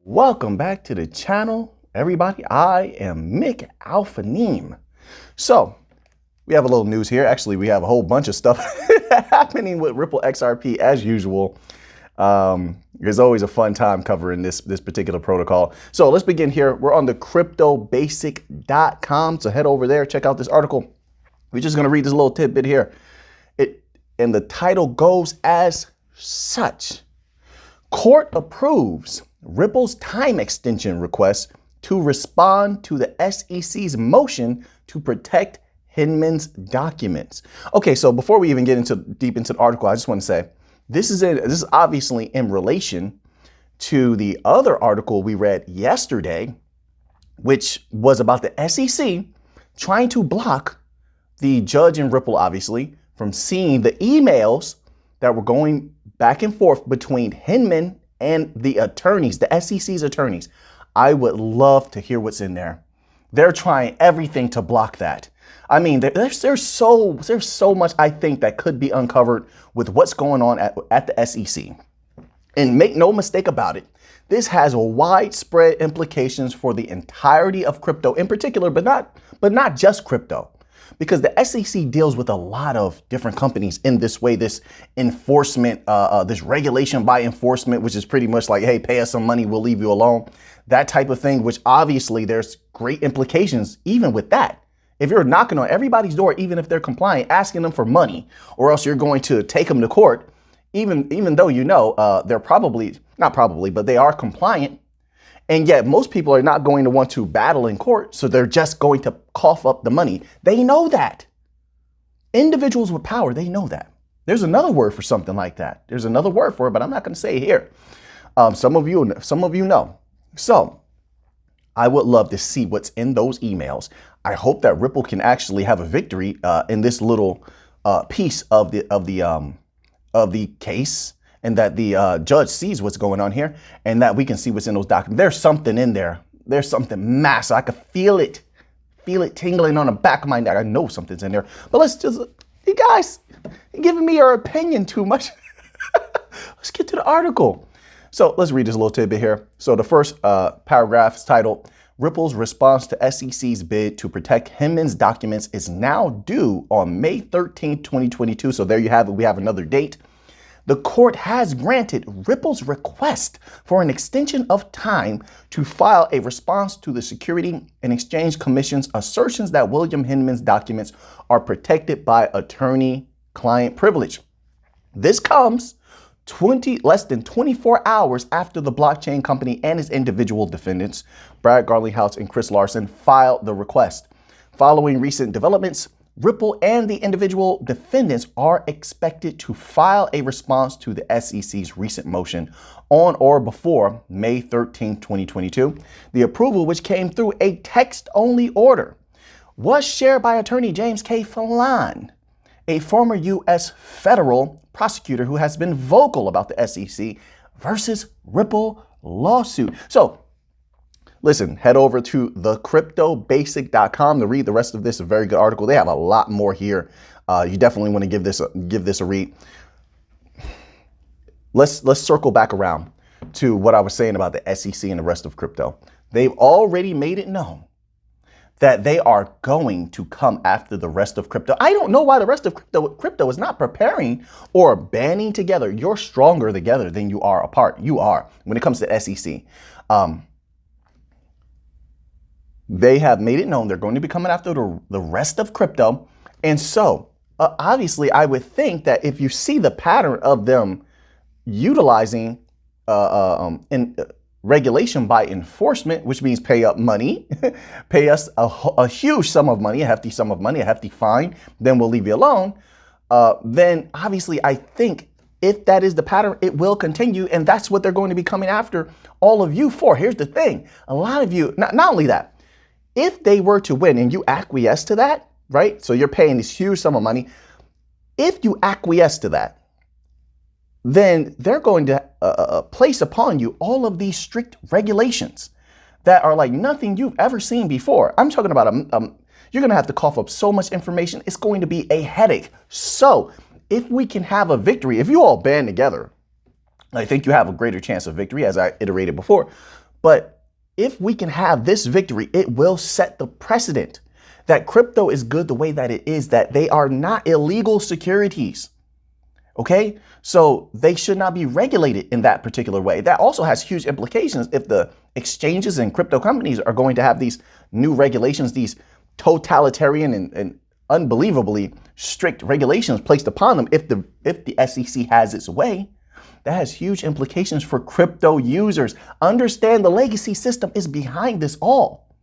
Welcome back to the channel, everybody. I am Mick Alphaneem. So we have a little news here. Actually, we have a whole bunch of stuff happening with Ripple XRP as usual. There's always a fun time covering this particular protocol. So let's begin here. We're on the cryptobasic.com. So head over there, check out this article. We're just going to read this little tidbit here. And the title goes as such. Court approves Ripple's time extension request to respond to the SEC's motion to protect Hinman's documents. Okay, so before we even get deep into the article, I just want to say this is obviously in relation to the other article we read yesterday, which was about the SEC trying to block the judge in Ripple, obviously, from seeing the emails that were going back and forth between Hinman and the attorneys, the SEC's attorneys. I would love to hear what's in there. They're trying everything to block that. I mean, there's so much I think that could be uncovered with what's going on at the SEC. And make no mistake about it, this has widespread implications for the entirety of crypto in particular, but not just crypto. Because the SEC deals with a lot of different companies in this way, this enforcement, this regulation by enforcement, which is pretty much like, hey, pay us some money, we'll leave you alone. That type of thing, which obviously there's great implications even with that. If you're knocking on everybody's door, even if they're compliant, asking them for money, or else you're going to take them to court, even though you know they're not probably, but they are compliant. And yet most people are not going to want to battle in court, so they're just going to cough up the money. They know that. Individuals with power, they know that. There's another word for something like that. There's another word for it, but I'm not going to say it here. Some of you know. So I would love to see what's in those emails. I hope that Ripple can actually have a victory in this little piece of the case, and that the judge sees what's going on here, and that we can see what's in those documents. There's something in there. There's something massive. I could feel it tingling on the back of my neck. I know something's in there. But let's just, you guys, you're giving me your opinion too much. Let's get to the article. So let's read this little tidbit here. So the first paragraph is titled, Ripple's response to SEC's bid to protect Hinman's documents is now due on May 13, 2022. So there you have it. We have another date. The court has granted Ripple's request for an extension of time to file a response to the Security and Exchange Commission's assertions that William Hinman's documents are protected by attorney-client privilege. This comes less than 24 hours after the blockchain company and its individual defendants, Brad Garlinghouse and Chris Larsen, filed the request. Following recent developments, Ripple and the individual defendants are expected to file a response to the SEC's recent motion on or before May 13, 2022. The approval, which came through a text-only order, was shared by attorney James K. Fallon, a former U.S. federal prosecutor who has been vocal about the SEC versus Ripple lawsuit. So, listen, head over to thecryptobasic.com to read the rest of this. A very good article. They have a lot more here. You definitely want to give this a read. Let's circle back around to what I was saying about the SEC and the rest of crypto. They've already made it known that they are going to come after the rest of crypto. I don't know why the rest of crypto is not preparing or banding together. You're stronger together than you are apart. You are when it comes to SEC. They have made it known they're going to be coming after the rest of crypto. And so, obviously, I would think that if you see the pattern of them utilizing regulation by enforcement, which means pay up money, pay us a huge sum of money, a hefty sum of money, a hefty fine, then we'll leave you alone. Then, obviously, I think if that is the pattern, it will continue. And that's what they're going to be coming after all of you for. Here's the thing. A lot of you, not only that, if they were to win and you acquiesce to that, right? So you're paying this huge sum of money. If you acquiesce to that, then they're going to place upon you all of these strict regulations that are like nothing you've ever seen before. I'm talking about you're going to have to cough up so much information. It's going to be a headache. So if we can have a victory, if you all band together, I think you have a greater chance of victory, as I iterated before. But if we can have this victory, it will set the precedent that crypto is good the way that it is, that they are not illegal securities. Okay, so they should not be regulated in that particular way. That also has huge implications if the exchanges and crypto companies are going to have these new regulations, these totalitarian and unbelievably strict regulations placed upon them. If the SEC has its way, that has huge implications for crypto users. Understand the legacy system is behind this all.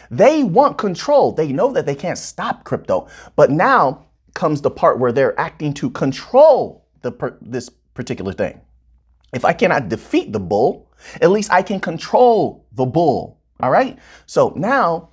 They want control. They know that they can't stop crypto, but now comes the part where they're acting to control this particular thing. If I cannot defeat the bull, at least I can control the bull. All right. So now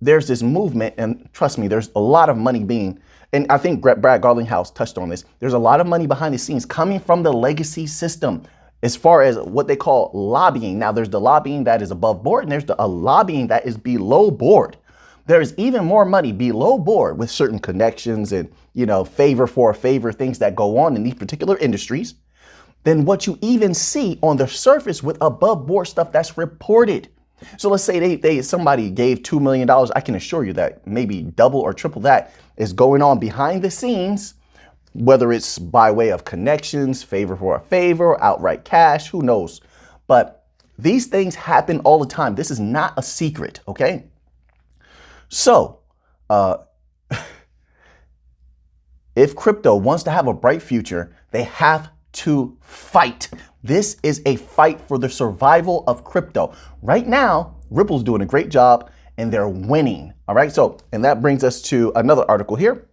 there's this movement, and trust me, there's a lot of money and I think Brad Garlinghouse touched on this. There's a lot of money behind the scenes coming from the legacy system as far as what they call lobbying. Now there's the lobbying that is above board, and there's a lobbying that is below board. There is even more money below board with certain connections and, favor for a favor, things that go on in these particular industries than what you even see on the surface with above board stuff that's reported. So let's say somebody gave $2 million. I can assure you that maybe double or triple that is going on behind the scenes, whether it's by way of connections, favor for a favor, outright cash, who knows? But these things happen all the time. This is not a secret, okay? So, if crypto wants to have a bright future, they have to fight. This is a fight for the survival of crypto. Right now, Ripple's doing a great job and they're winning. All right. So, and that brings us to another article here.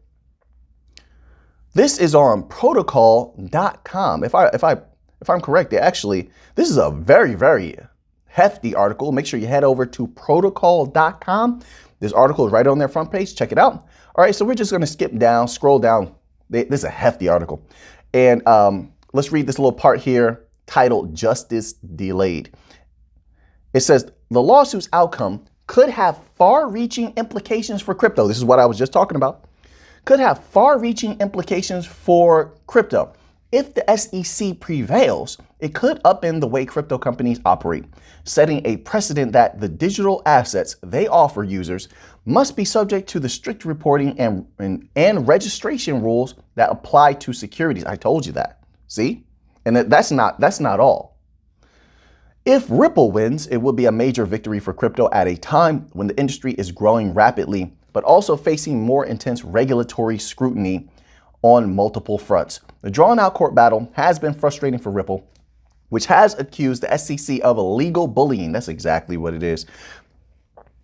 This is on protocol.com. If I'm correct, this is a very, very hefty article. Make sure you head over to protocol.com. This article is right on their front page. Check it out. All right, so we're just going to scroll down. This is a hefty article. And let's read this little part here titled Justice Delayed. It says the lawsuit's outcome could have far-reaching implications for crypto. This is what I was just talking about. Could have far-reaching implications for crypto. If the SEC prevails, it could upend the way crypto companies operate, setting a precedent that the digital assets they offer users must be subject to the strict reporting and registration rules that apply to securities. I told you that. See? And that's not all. If Ripple wins, it will be a major victory for crypto at a time when the industry is growing rapidly, but also facing more intense regulatory scrutiny on multiple fronts. The drawn-out court battle has been frustrating for Ripple, which has accused the SEC of illegal bullying. That's exactly what it is.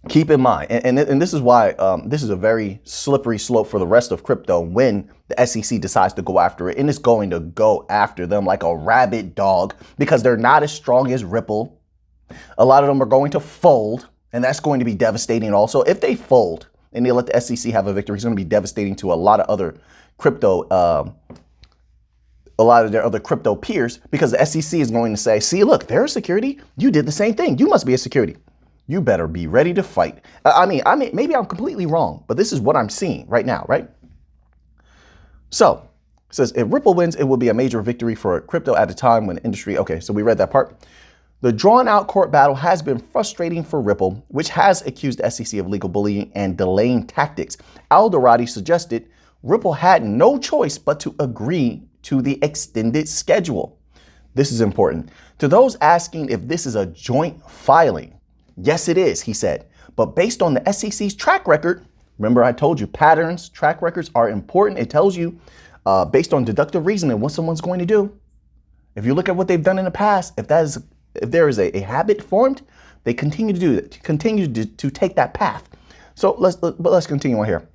Keep in mind, and this is why this is a very slippery slope for the rest of crypto when the SEC decides to go after it, and it's going to go after them like a rabid dog because they're not as strong as Ripple. A lot of them are going to fold, and that's going to be devastating also. If they fold and they let the SEC have a victory, it's going to be devastating to a lot of other crypto, a lot of their other crypto peers, because the SEC is going to say, see, look, they're a security. You did the same thing. You must be a security. You better be ready to fight. I mean, maybe I'm completely wrong, but this is what I'm seeing right now, right? So it says if Ripple wins, it will be a major victory for crypto at a time when the industry. Okay, so we read that part. The drawn out court battle has been frustrating for Ripple, which has accused the SEC of legal bullying and delaying tactics. Alderati suggested Ripple had no choice but to agree to the extended schedule. This is important. To those asking if this is a joint filing, yes, it is, he said. But based on the SEC's track record, remember I told you patterns, track records are important. It tells you based on deductive reasoning what someone's going to do. If you look at what they've done in the past, if there is a habit formed, they continue to do it, continue to take that path. So let's continue on here.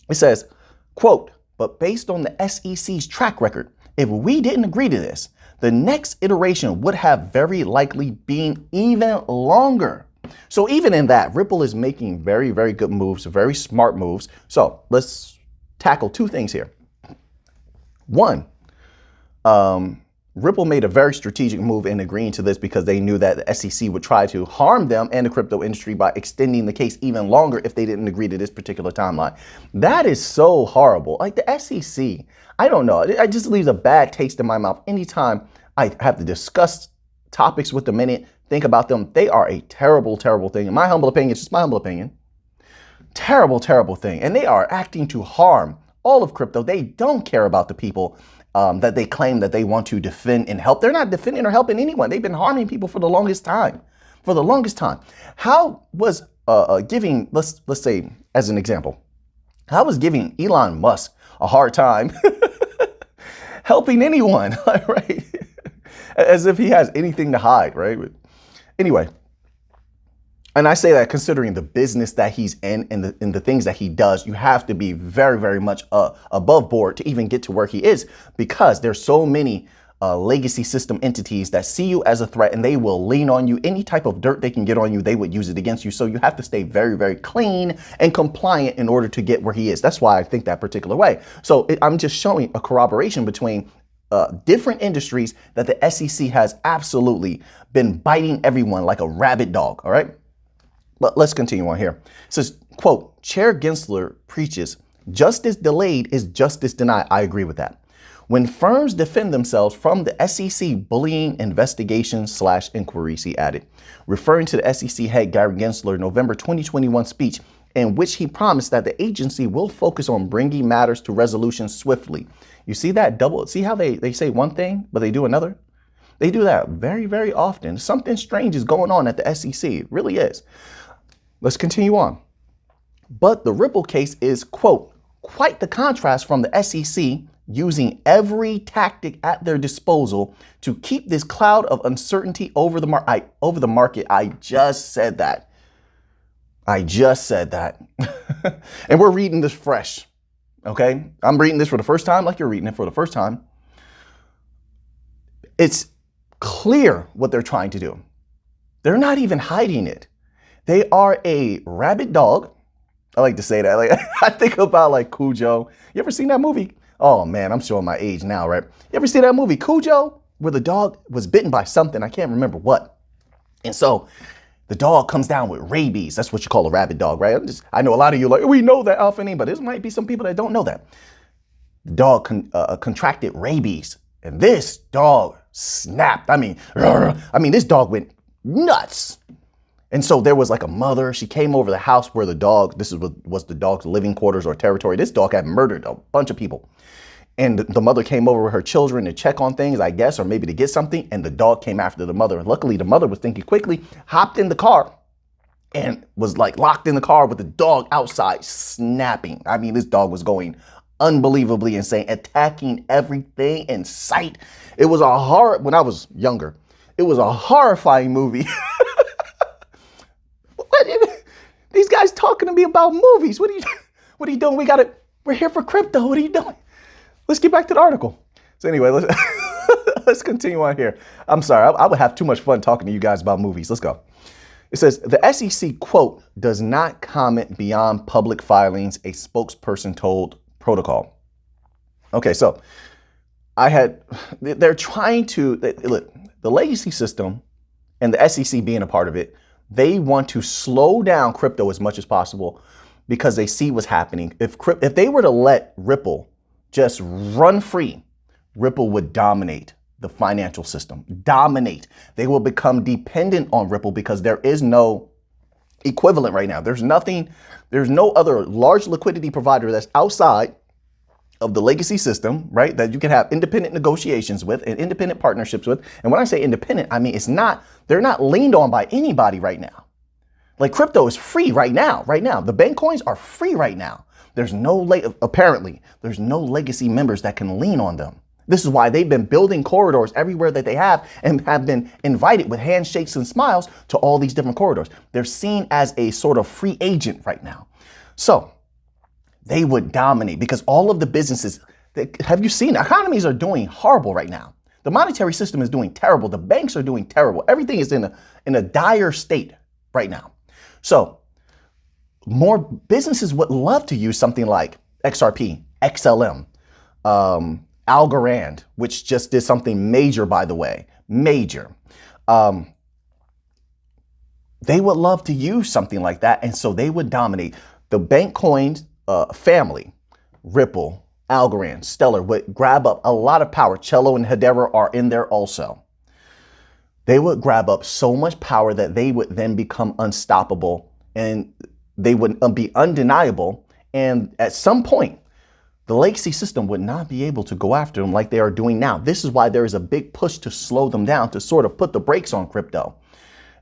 It says, quote, but based on the SEC's track record, if we didn't agree to this, the next iteration would have very likely been even longer. So even in that, Ripple is making very, very good moves, very smart moves. So let's tackle two things here. One, Ripple made a very strategic move in agreeing to this because they knew that the SEC would try to harm them and the crypto industry by extending the case even longer if they didn't agree to this particular timeline. That is so horrible. Like the SEC, I don't know. It just leaves a bad taste in my mouth anytime I have to discuss topics with them in it. think about them. They are a terrible, terrible thing. In my humble opinion, it's just my humble opinion. Terrible, terrible thing. And they are acting to harm all of crypto. They don't care about the people that they claim that they want to defend and help. They're not defending or helping anyone. They've been harming people for the longest time. For the longest time. How was giving, let's say as an example, how was giving Elon Musk a hard time helping anyone, right? As if he has anything to hide, right? Anyway, and I say that considering the business that he's in and the things that he does, you have to be very, very much above board to even get to where he is, because there's so many legacy system entities that see you as a threat and they will lean on you. Any type of dirt they can get on you, they would use it against you. So you have to stay very, very clean and compliant in order to get where he is. That's why I think that particular way. So I'm just showing a corroboration between different industries that the SEC has absolutely been biting everyone like a rabid dog. All right. But let's continue on here. It says, quote, Chair Gensler preaches, justice delayed is justice denied. I agree with that. When firms defend themselves from the SEC bullying investigation/inquiries, he added, referring to the SEC head Gary Gensler November 2021 speech in which he promised that the agency will focus on bringing matters to resolution swiftly. You see that double? See how they say one thing, but they do another? They do that very, very often. Something strange is going on at the SEC. It really is. Let's continue on. But the Ripple case is, quote, quite the contrast from the SEC using every tactic at their disposal to keep this cloud of uncertainty over the market. I just said that. And we're reading this fresh. Okay. I'm reading this for the first time, like you're reading it for the first time. It's clear what they're trying to do. They're not even hiding it. They are a rabid dog. I like to say that. Like, I think about like Cujo. You ever seen that movie? Oh man, I'm showing my age now, right? You ever see that movie Cujo, where the dog was bitten by something? I can't remember what. And so the dog comes down with rabies. That's what you call a rabid dog, right? I know a lot of you are like, we know that, Alphany, but there might be some people that don't know that. The dog contracted rabies, and this dog snapped. I mean, this dog went nuts. And so there was like a mother. She came over the house where the dog, was the dog's living quarters or territory. This dog had murdered a bunch of people. And the mother came over with her children to check on things, I guess, or maybe to get something. And the dog came after the mother. And luckily, the mother was thinking quickly, hopped in the car and was like locked in the car with the dog outside snapping. I mean, this dog was going unbelievably insane, attacking everything in sight. It was a horror. When I was younger, it was a horrifying movie. These guys talking to me about movies. What are you doing? We're here for crypto. What are you doing? Let's get back to the article. So anyway, let's continue on here. I'm sorry. I would have too much fun talking to you guys about movies. Let's go. It says the SEC, quote, does not comment beyond public filings, a spokesperson told Protocol. Okay, so they're trying to, look, the legacy system and the SEC being a part of it, they want to slow down crypto as much as possible because they see what's happening. If they were to let Ripple just run free, Ripple would dominate the financial system. Dominate. They will become dependent on Ripple because there is no equivalent right now. There's no other large liquidity provider that's outside of the legacy system, right? That you can have independent negotiations with and independent partnerships with. And when I say independent, I mean, they're not leaned on by anybody right now. Like crypto is free right now. The bank coins are free right now. Apparently, there's no legacy members that can lean on them. This is why they've been building corridors everywhere that they have and have been invited with handshakes and smiles to all these different corridors. They're seen as a sort of free agent right now. So they would dominate because all of the businesses, have you seen, economies are doing horrible right now. The monetary system is doing terrible. The banks are doing terrible. Everything is in a dire state right now. So more businesses would love to use something like XRP, XLM, Algorand, which just did something major, by the way, major. They would love to use something like that. And so they would dominate. The bank coins family, Ripple, Algorand, Stellar would grab up a lot of power. Cello and Hedera are in there also. They would grab up so much power that they would then become unstoppable and they would be undeniable. And at some point, the legacy system would not be able to go after them like they are doing now. This is why there is a big push to slow them down, to sort of put the brakes on crypto.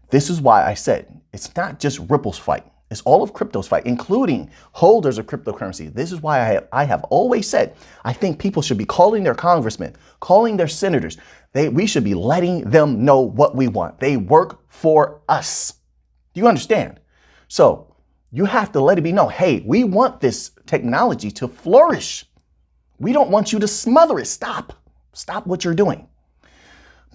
This is why I said it's not just Ripple's fight. It's all of crypto's fight, including holders of cryptocurrency. This is why I have always said I think people should be calling their congressmen, calling their senators. We should be letting them know what we want. They work for us. Do you understand? So you have to let it be known, hey, we want this technology to flourish. We don't want you to smother it. Stop what you're doing.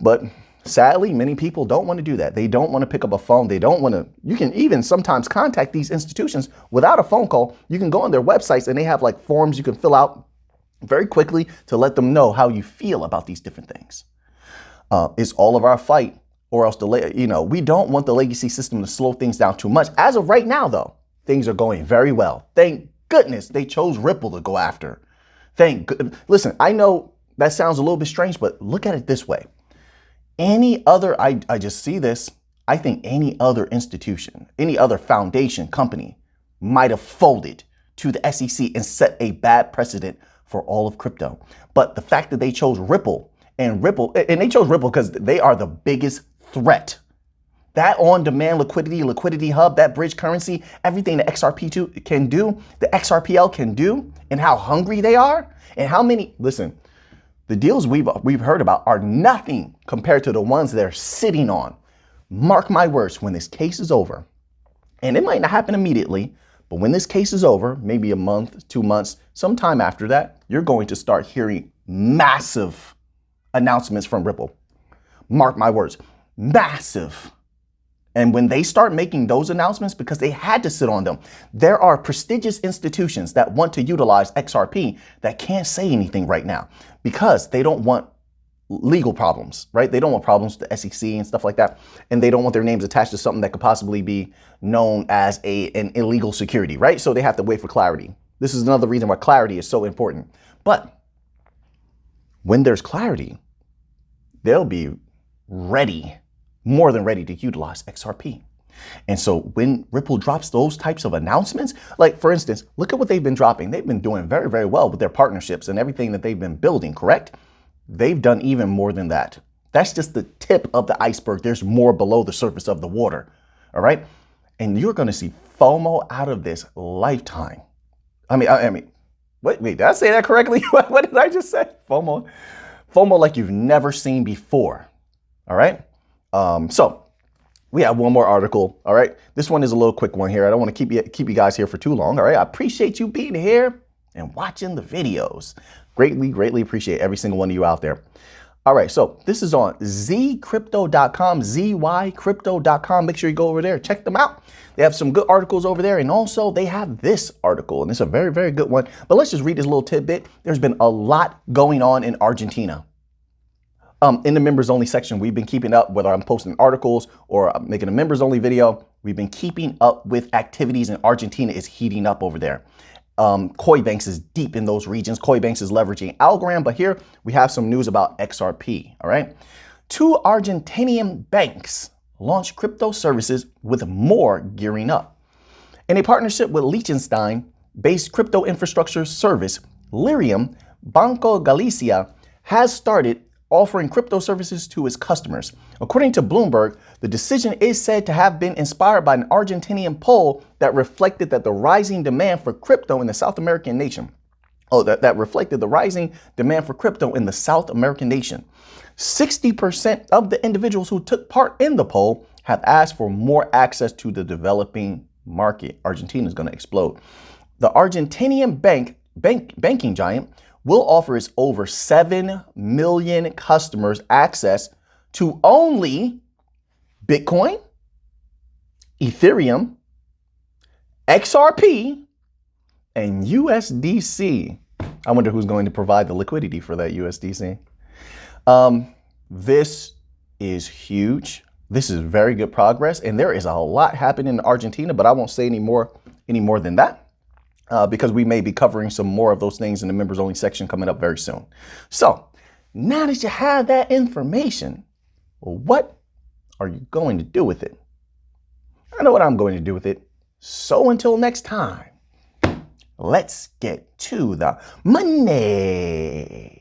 But sadly, many people don't want to do that. They don't want to pick up a phone. They don't want to. You can even sometimes contact these institutions without a phone call. You can go on their websites and they have like forms you can fill out very quickly to let them know how you feel about these different things. It's all of our fight, or else we don't want the legacy system to slow things down too much. As of right now, though, things are going very well. Thank goodness they chose Ripple to go after. Listen, I know that sounds a little bit strange, but look at it this way. Any other, I just see this, I think any other institution, any other foundation company might have folded to the SEC and set a bad precedent for all of crypto. But the fact that they chose Ripple, and they chose Ripple because they are the biggest threat. That on-demand liquidity hub, that bridge currency, everything the XRP can do, the XRPL can do, and how hungry they are, and how many, listen, the deals we've heard about are nothing compared to the ones they're sitting on. Mark my words, when this case is over, and it might not happen immediately, but when this case is over, maybe a month, 2 months, sometime after that, you're going to start hearing massive announcements from Ripple. Mark my words, massive. And when they start making those announcements, because they had to sit on them, there are prestigious institutions that want to utilize XRP that can't say anything right now because they don't want legal problems, right? They don't want problems with the SEC and stuff like that. And they don't want their names attached to something that could possibly be known as an illegal security, right? So they have to wait for clarity. This is another reason why clarity is so important. But when there's clarity, they'll be ready, more than ready to utilize XRP. And so when Ripple drops those types of announcements, like for instance, look at what they've been dropping. They've been doing very, very well with their partnerships and everything that they've been building, correct? They've done even more than that. That's just the tip of the iceberg. There's more below the surface of the water, all right? And you're going to see FOMO out of this lifetime. I mean, wait, did I say that correctly? What did I just say? FOMO like you've never seen before. All right. So we have one more article. All right. This one is a little quick one here. I don't want to keep you guys here for too long. All right. I appreciate you being here and watching the videos. Greatly appreciate every single one of you out there. All right. So this is on zcrypto.com, zycrypto.com. Make sure you go over there, check them out. They have some good articles over there. And also they have this article, and it's a very, very good one. But let's just read this little tidbit. There's been a lot going on in Argentina. In the members only section, we've been keeping up, whether I'm posting articles or making a members only video, we've been keeping up with activities, and Argentina is heating up over there. Coinbanks is deep in those regions. Coinbanks is leveraging Algorand, but here we have some news about XRP, all right? 2 Argentinian banks launched crypto services with more gearing up. In a partnership with Liechtenstein-based crypto infrastructure service, Lyrium, Banco Galicia has started offering crypto services to its customers. According to Bloomberg, the decision is said to have been inspired by an Argentinian poll that reflected that the rising demand for crypto in the South American nation. That reflected the rising demand for crypto in the South American nation. 60% of the individuals who took part in the poll have asked for more access to the developing market. Argentina is going to explode. The Argentinian banking giant will offer its over 7 million customers access to only Bitcoin, Ethereum, XRP, and USDC. I wonder who's going to provide the liquidity for that USDC. This is huge. This is very good progress, and there is a lot happening in Argentina, but I won't say any more than that. Because we may be covering some more of those things in the members only section coming up very soon. So now that you have that information, what are you going to do with it? I know what I'm going to do with it. So until next time, let's get to the money.